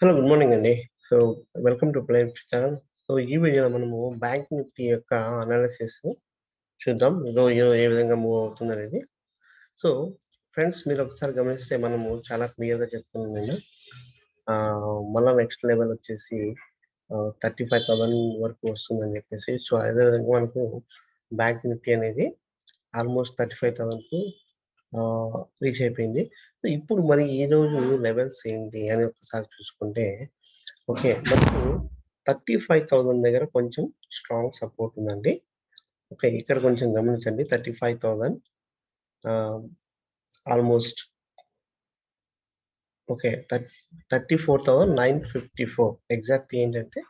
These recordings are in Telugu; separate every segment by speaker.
Speaker 1: హలో. గుడ్ మార్నింగ్ అండి. So, welcome to play channel. So, ఈ వీడియోలో మనము బ్యాంక్ నిఫ్టీ యొక్క అనాలిసిస్ చూద్దాం. రోజు ఏ విధంగా మూవ్ అవుతుందనేది. సో, ఫ్రెండ్స్, మీరు ఒకసారి గమనిస్తే మనము చాలా క్లియర్‌గా చెప్పుకున్నాం నేను. మళ్ళా నెక్స్ట్ లెవెల్ వచ్చేసి 35,000 వరకు వస్తుందని చెప్పేసి. సో, అదే విధంగా మనకు బ్యాంక్ నిఫ్టీ అనేది ఆల్మోస్ట్ 35,000కు రీచ్ అయిపోయింది. సో, ఇప్పుడు మరి ఈరోజు లెవెల్స్ ఏంటి అని ఒకసారి చూసుకుంటే, ఓకే, మనకు 35,000 దగ్గర కొంచెం స్ట్రాంగ్ సపోర్ట్ ఉందండి. ఓకే, ఇక్కడ కొంచెం గమనించండి. 35,000 ఆహ్, ఆల్మోస్ట్ ఓకే. 34,954 ఎగ్జాక్ట్ ఏంటంటే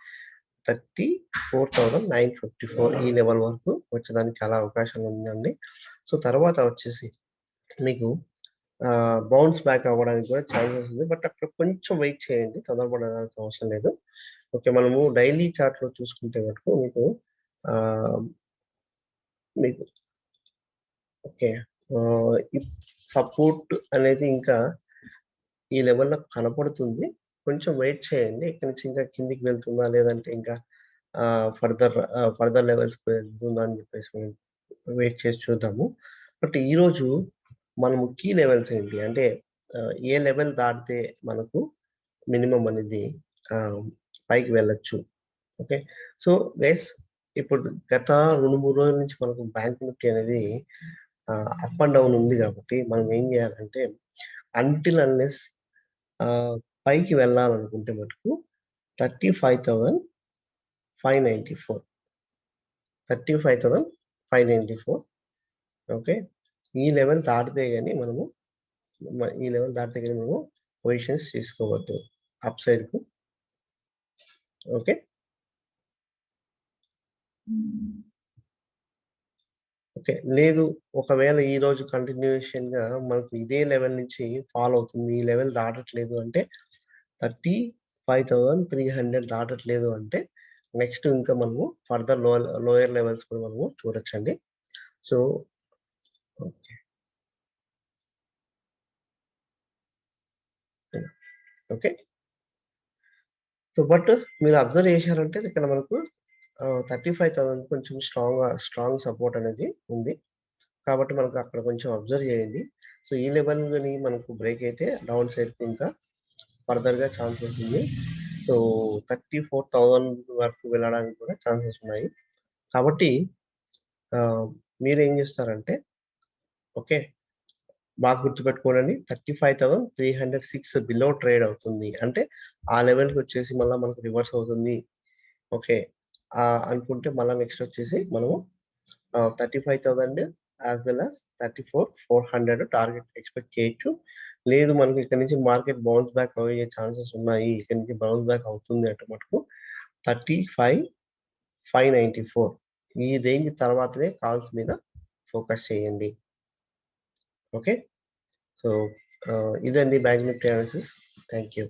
Speaker 1: 34,954 ఈ లెవెల్ వరకు వచ్చేదానికి చాలా అవకాశం ఉందండి. సో, తర్వాత వచ్చేసి మీకు బౌన్స్ బ్యాక్ అవ్వడానికి కూడా ఛాన్సెస్ ఉంది. బట్ అక్కడ కొంచెం వెయిట్ చేయండి. తొందరపడాల్సిన అవసరం లేదు. ఓకే, మనము డైలీ చార్ట్‌లో చూసుకుంటే మటుకు మీకు ఆహ్, మీకు ఓకే. ఈ సపోర్ట్ అనేది ఇంకా ఈ లెవెల్‌లో కనపడుతుంది. కొంచెం వెయిట్ చేయండి. ఇక్కడి నుంచి ఇంకా కిందికి వెళ్తుందా? లేదంటే ఇంకా ఫర్దర్ లెవెల్స్‌కి వెళ్తుందా అని చెప్పేసి మనం వెయిట్ చేసి చూద్దాము. బట్ ఈరోజు మనము కీ లెవెల్స్ ఏంటి అంటే ఏ లెవెల్ దాటితే మనకు మినిమమ్ అనేది ఆహ్, పైకి వెళ్ళొచ్చు. ఓకే. సో, గైస్, ఇప్పుడు గత 2, 3 రోజుల నుంచి మనకు బ్యాంక్ నిఫ్టీ అనేది అప్ అండ్ డౌన్ ఉంది కాబట్టి మనం ఏం చేయాలంటే అంటిల్ అన్లెస్ ఆహ్, పైకి వెళ్ళాలనుకుంటే మటుకు 35,594 35,594 ఓకే. ఈ లెవెల్ దాటితే గాని మనము ఈ లెవెల్ దాటితే గాని మనము పొజిషన్స్ తీసుకోవద్దు అప్ సైడ్‌కు. ఓకే. ఓకే. లేదు, ఒకవేళ ఈరోజు కంటిన్యూయేషన్‌గా మనకు ఇదే లెవెల్ నుంచి ఫాల్ అవుతుంది. ఈ లెవెల్ దాటట్లేదు అంటే 35,300 దాటట్లేదు అంటే నెక్స్ట్ ఇంకా మనము ఫర్దర్ లోయర్ లెవెల్స్ కూడా మనము చూడొచ్చండి. So, okay. Okay. So, but మీరు అబ్జర్వ్ చేశారంటే ఇక్కడ మనకు 35,000 కొంచెం స్ట్రాంగ్ సపోర్ట్ అనేది ఉంది. కాబట్టి మనకు అక్కడ కొంచెం అబ్జర్వ్ చేయండి. సో, ఈ లెవెల్‌ని మనకు బ్రేక్ అయితే డౌన్ సైడ్‌కి ఇంకా ఫర్దర్‌గా ఛాన్సెస్ ఉంది. సో, 34,000 వరకు వెళ్ళడానికి కూడా ఛాన్సెస్ ఉన్నాయి. కాబట్టి ఆహ్, మీరేం చేస్తారంటే ఓకే, బాగా గుర్తుపెట్టుకోండి. 35,306 బిలో ట్రేడ్ అవుతుంది. అంటే ఆ లెవెల్‌కొచ్చేసి మళ్ళా మనకు రివర్స్ అవుతుంది. ఓకే. అనుకుంటే మళ్ళా నెక్స్ట్ వచ్చేసి మనము 35,000 as well as 34,400 target expect చేయొచ్చు. లేదు, మనకి ఇక్కడి నుంచి మార్కెట్ బౌన్స్ బ్యాక్ అయ్యే ఛాన్సెస్ ఉన్నాయి. ఇక్కడి నుంచి బౌన్స్ బ్యాక్ అవుతుంది అంటే మటుకు 35,594 ఈ రేంజ్ తర్వాతనే కాల్స్ మీద ఫోకస్ చేయండి. ఓకే. సో, ఇదండి bank Nifty analysis. Thank you.